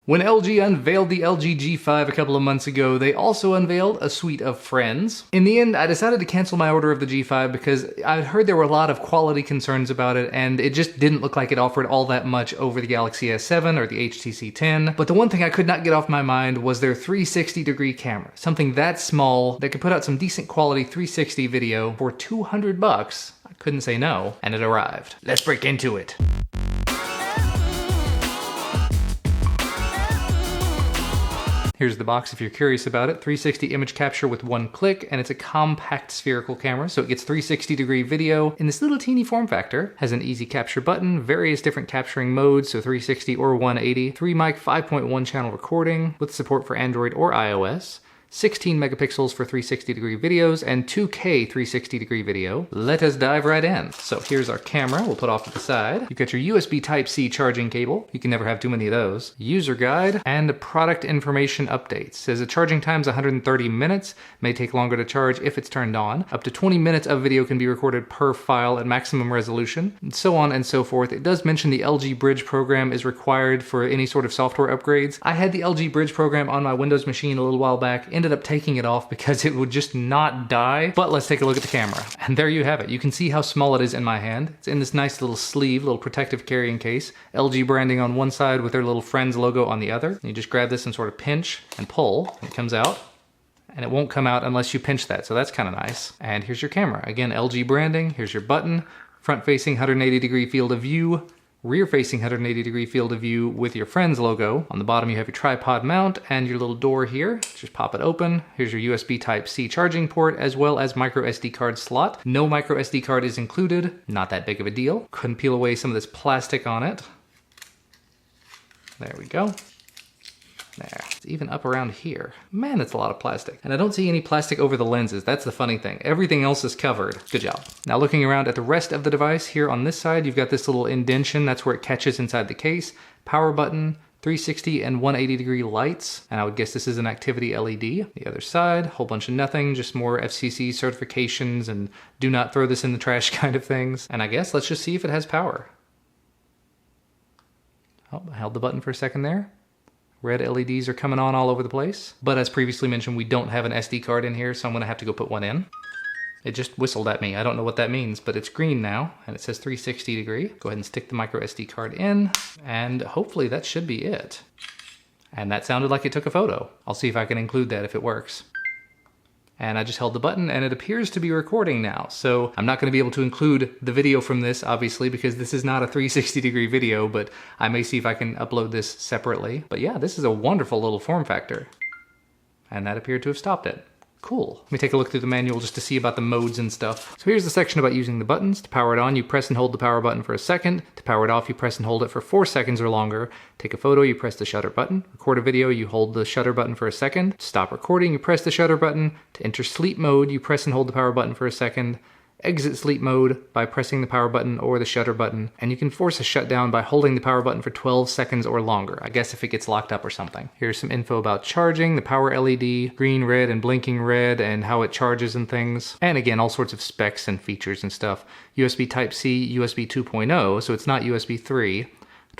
When LG unveiled the LG G5 a couple of months ago, they also unveiled a suite of friends. In the end, I decided to cancel my order of the G5 because I'd heard there were a lot of quality concerns about it, and it just didn't look like it offered all that much over the Galaxy S7 or the HTC 10. But the one thing I could not get off my mind was their 360-degree camera. Something that small that could put out some decent quality 360 video for $200. I couldn't say no, and it arrived. Let's break into it. Here's the box if you're curious about it. 360 image capture with one click, and it's a compact spherical camera, so it gets 360-degree video in this little teeny form factor. Has an easy capture button, various different capturing modes, so 360 or 180, 3-mic 5.1 channel recording with support for Android or iOS. 16 megapixels for 360-degree videos, and 2K 360-degree video. Let us dive right in. So here's our camera, we'll put off to the side. You've got your USB Type-C charging cable. You can never have too many of those. User guide, and product information updates. Says the charging time's 130 minutes, may take longer to charge if it's turned on. Up to 20 minutes of video can be recorded per file at maximum resolution, and so on and so forth. It does mention the LG Bridge program is required for any sort of software upgrades. I had the LG Bridge program on my Windows machine a little while back, ended up taking it off because it would just not die. But let's take a look at the camera. And there you have it. You can see how small it is in my hand. It's in this nice little sleeve, little protective carrying case. LG branding on one side with their little Friends logo on the other. You just grab this and sort of pinch and pull, and it comes out. And it won't come out unless you pinch that, so that's kind of nice. And here's your camera. Again, LG branding. Here's your button. Front-facing 180-degree field of view. Rear-facing 180-degree field of view with your Friends logo. On the bottom you have your tripod mount and your little door here. Just pop it open. Here's your USB Type-C charging port as well as micro SD card slot. No micro SD card is included. Not that big of a deal. Couldn't peel away some of this plastic on it. There we go. There. It's even up around here. Man, that's a lot of plastic. And I don't see any plastic over the lenses. That's the funny thing. Everything else is covered. Good job. Now looking around at the rest of the device, here on this side, you've got this little indentation. That's where it catches inside the case. Power button, 360 and 180-degree lights. And I would guess this is an activity LED. The other side, whole bunch of nothing, just more FCC certifications and do not throw this in the trash kind of things. And I guess let's just see if it has power. Oh, I held the button for a second there. Red LEDs are coming on all over the place. But as previously mentioned, we don't have an SD card in here, so I'm gonna have to go put one in. It just whistled at me. I don't know what that means, but it's green now, and it says 360 degree. Go ahead and stick the micro SD card in, and hopefully that should be it. And that sounded like it took a photo. I'll see if I can include that if it works. And I just held the button and it appears to be recording now. So I'm not gonna be able to include the video from this, obviously, because this is not a 360-degree video, but I may see if I can upload this separately. But yeah, this is a wonderful little form factor. And that appeared to have stopped it. Cool. Let me take a look through the manual just to see about the modes and stuff. So here's the section about using the buttons. To power it on, you press and hold the power button for a second. To power it off, you press and hold it for 4 seconds or longer. Take a photo, you press the shutter button. Record a video, you hold the shutter button for a second. To stop recording, you press the shutter button. To enter sleep mode, you press and hold the power button for a second. Exit sleep mode by pressing the power button or the shutter button, and you can force a shutdown by holding the power button for 12 seconds or longer, I guess if it gets locked up or something. Here's some info about charging, the power LED, green, red, and blinking red, and how it charges and things. And again, all sorts of specs and features and stuff. USB Type-C, USB 2.0, so it's not USB 3.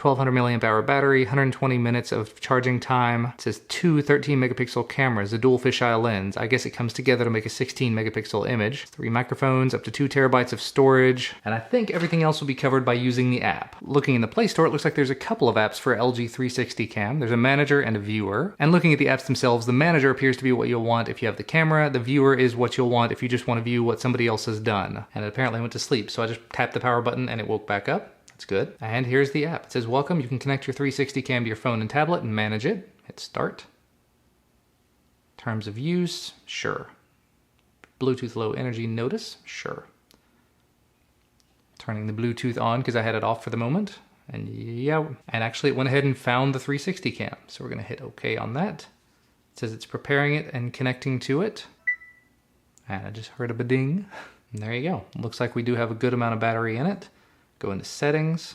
1200 milliamp hour battery, 120 minutes of charging time. It says 2 13 megapixel cameras, a dual fisheye lens. I guess it comes together to make a 16 megapixel image. 3 microphones, up to 2 terabytes of storage. And I think everything else will be covered by using the app. Looking in the Play Store, it looks like there's a couple of apps for LG 360 Cam. There's a manager and a viewer. And looking at the apps themselves, the manager appears to be what you'll want if you have the camera. The viewer is what you'll want if you just want to view what somebody else has done. And it apparently went to sleep, so I just tapped the power button and it woke back up. That's good. And here's the app. It says, welcome. You can connect your 360 cam to your phone and tablet and manage it. Hit start. Terms of use, sure. Bluetooth low energy notice, sure. Turning the Bluetooth on because I had it off for the moment. And yeah, and actually it went ahead and found the 360 cam. So we're gonna hit OK on that. It says it's preparing it and connecting to it. And I just heard a ba-ding. And there you go. Looks like we do have a good amount of battery in it. Go into settings.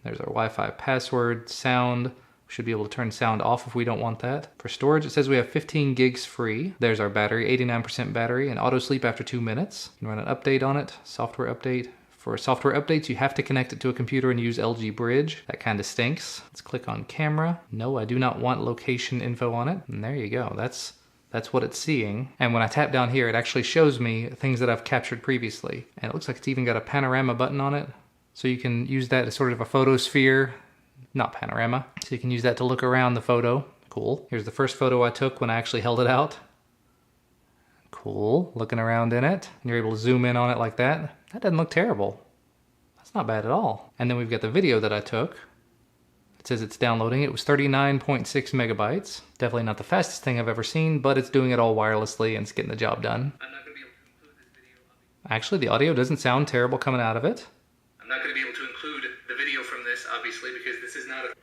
There's our Wi-Fi password, sound. We should be able to turn sound off if we don't want that. For storage, it says we have 15 gigs free. There's our battery, 89% battery, and auto sleep after 2 minutes. You can run an update on it, software update, For software updates, you have to connect it to a computer and use LG Bridge. That kind of stinks. Let's click on camera. No, I do not want location info on it. And there you go. That's what it's seeing. And when I tap down here, it actually shows me things that I've captured previously. And it looks like it's even got a panorama button on it. So you can use that as sort of a photosphere, not panorama. So you can use that to look around the photo. Cool. Here's the first photo I took when I actually held it out. Cool. Looking around in it. And you're able to zoom in on it like that. That doesn't look terrible. That's not bad at all. And then we've got the video that I took. It says it's downloading. It was 39.6 megabytes. Definitely not the fastest thing I've ever seen, but it's doing it all wirelessly and it's getting the job done. I'm not going to be able to include this video. Actually, the audio doesn't sound terrible coming out of it. I'm not going to be able to include the video from this, obviously, because this is not a...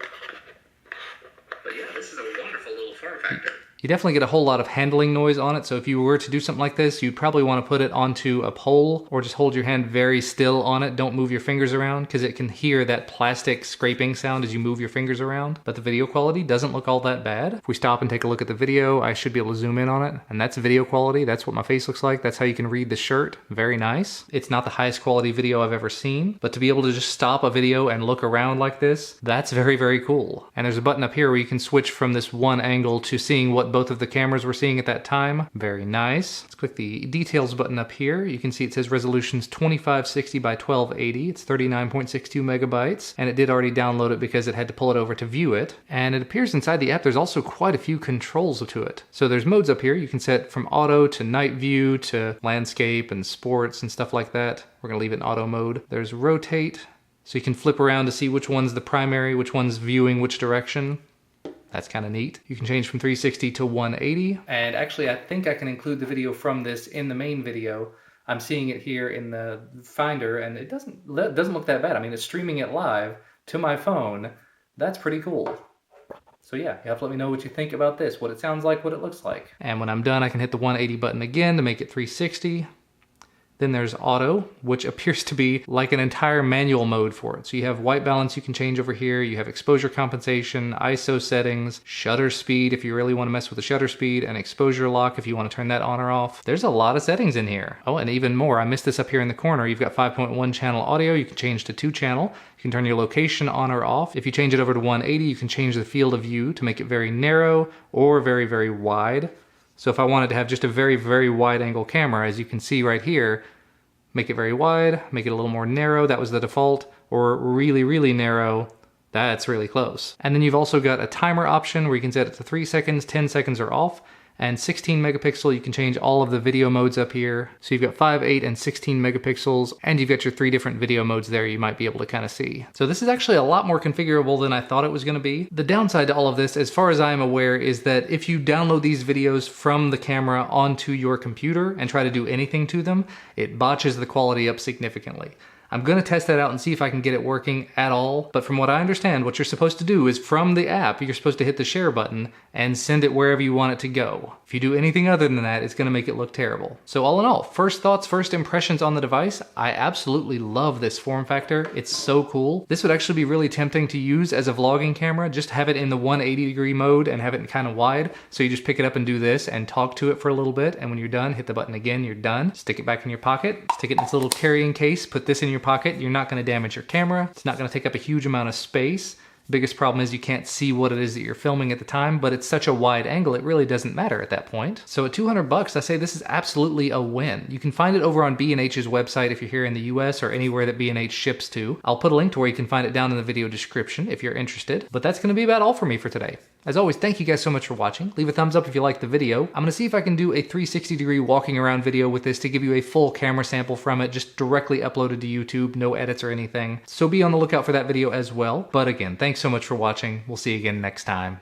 But yeah, this is a wonderful little form factor. You definitely get a whole lot of handling noise on it, so if you were to do something like this, you'd probably want to put it onto a pole or just hold your hand very still on it. Don't move your fingers around because it can hear that plastic scraping sound as you move your fingers around. But the video quality doesn't look all that bad. If we stop and take a look at the video, I should be able to zoom in on it, and that's video quality. That's what my face looks like. That's how you can read the shirt. Very nice. It's not the highest quality video I've ever seen, but to be able to just stop a video and look around like this, that's very, very cool. And there's a button up here where you can switch from this one angle to seeing what both of the cameras were seeing at that time. Very nice. Let's click the details button up here. You can see it says resolution's 2560 by 1280. It's 39.62 megabytes, and it did already download it because it had to pull it over to view it. And it appears inside the app there's also quite a few controls to it. So there's modes up here. You can set from auto to night view to landscape and sports and stuff like that. We're gonna leave it in auto mode. There's rotate, so you can flip around to see which one's the primary, which one's viewing which direction. That's kind of neat. You can change from 360 to 180. And actually, I think I can include the video from this in the main video. I'm seeing it here in the Finder, and it doesn't look that bad. I mean, it's streaming it live to my phone. That's pretty cool. So yeah, you have to let me know what you think about this, what it sounds like, what it looks like. And when I'm done, I can hit the 180 button again to make it 360. Then there's auto, which appears to be like an entire manual mode for it. So you have white balance you can change over here, you have exposure compensation, ISO settings, shutter speed if you really want to mess with the shutter speed, and exposure lock if you want to turn that on or off. There's a lot of settings in here. Oh, and even more, I missed this up here in the corner. You've got 5.1 channel audio, you can change to 2 channel. You can turn your location on or off. If you change it over to 180, you can change the field of view to make it very narrow or very, very wide. So if I wanted to have just a very, very wide angle camera, as you can see right here, make it very wide, make it a little more narrow, that was the default, or really, really narrow, that's really close. And then you've also got a timer option where you can set it to 3 seconds, 10 seconds or off, and 16 megapixel, you can change all of the video modes up here. So you've got 5, 8, and 16 megapixels, and you've got your 3 different video modes there you might be able to kind of see. So this is actually a lot more configurable than I thought it was going to be. The downside to all of this, as far as I am aware, is that if you download these videos from the camera onto your computer and try to do anything to them, it botches the quality up significantly. I'm going to test that out and see if I can get it working at all, but from what I understand, what you're supposed to do is from the app, you're supposed to hit the share button and send it wherever you want it to go. If you do anything other than that, it's going to make it look terrible. So all in all, first thoughts, first impressions on the device, I absolutely love this form factor. It's so cool. This would actually be really tempting to use as a vlogging camera, just have it in the 180-degree mode and have it kind of wide, so you just pick it up and do this and talk to it for a little bit, and when you're done, hit the button again, you're done. Stick it back in your pocket, stick it in this little carrying case, put this in your pocket. You're not going to damage your camera. It's not going to take up a huge amount of space. Biggest problem is you can't see what it is that you're filming at the time, but it's such a wide angle, it really doesn't matter at that point. So at $200, I say this is absolutely a win. You can find it over on B&H's website if you're here in the US or anywhere that B&H ships to. I'll put a link to where you can find it down in the video description if you're interested. But that's going to be about all for me for today. As always, thank you guys so much for watching. Leave a thumbs up if you liked the video. I'm going to see if I can do a 360-degree walking around video with this to give you a full camera sample from it, just directly uploaded to YouTube, no edits or anything. So be on the lookout for that video as well. But again, thanks so much for watching. We'll see you again next time.